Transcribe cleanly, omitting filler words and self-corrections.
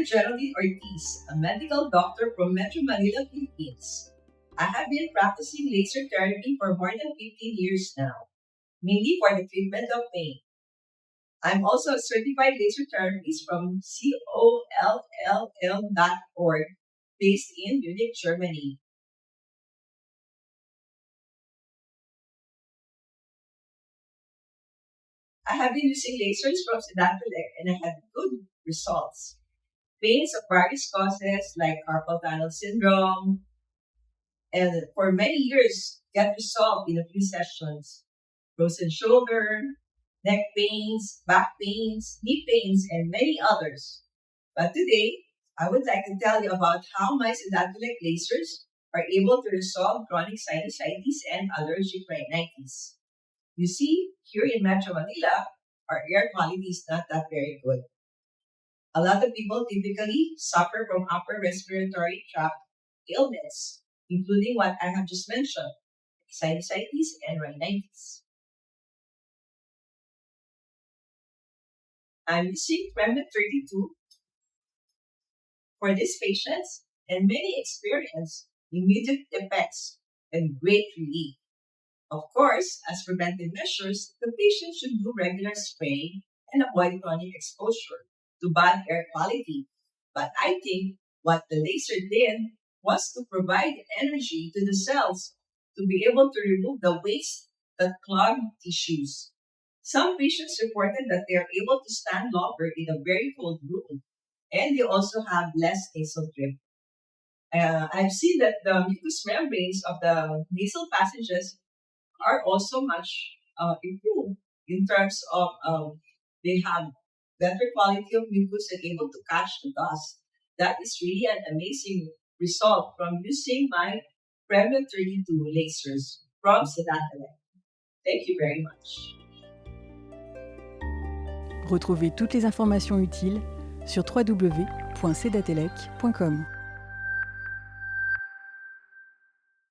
Geraldine Ortiz, a medical doctor from Metro Manila, Philippines. I have been practicing laser therapy for more than 15 years now, mainly for the treatment of pain. I'm also a certified laser therapist from COLLL.org, based in Munich, Germany. I have been using lasers from Sedatolec and I had good results. Pains of various causes like carpal tunnel syndrome, and for many years get resolved in a few sessions. Frozen shoulder, neck pains, back pains, knee pains, and many others. But today, I would like to tell you about how my Sedatolec lasers are able to resolve chronic sinusitis and allergic rhinitis. You see, here in Metro Manila, our air quality is not that very good. A lot of people typically suffer from upper respiratory tract ailments, including what I have just mentioned, sinusitis and rhinitis. I'm using Premnet 32 for these patients, and many experience immediate effects and great relief. Of course, as preventive measures, the patient should do regular spraying and avoid chronic exposure to bad air quality. But I think what the laser did was to provide energy to the cells to be able to remove the waste that clog tissues. Some patients reported that they are able to stand longer in a very cold room, and they also have less nasal drip. I've seen that the mucous membranes of the nasal passages are also much improved in terms of they have better quality of mucus and able to catch the dust. That is really an amazing result from using my Premier 32 lasers from Sedatolec. Thank you very much. Retrouvez toutes les informations utiles sur www.sedatelec.com.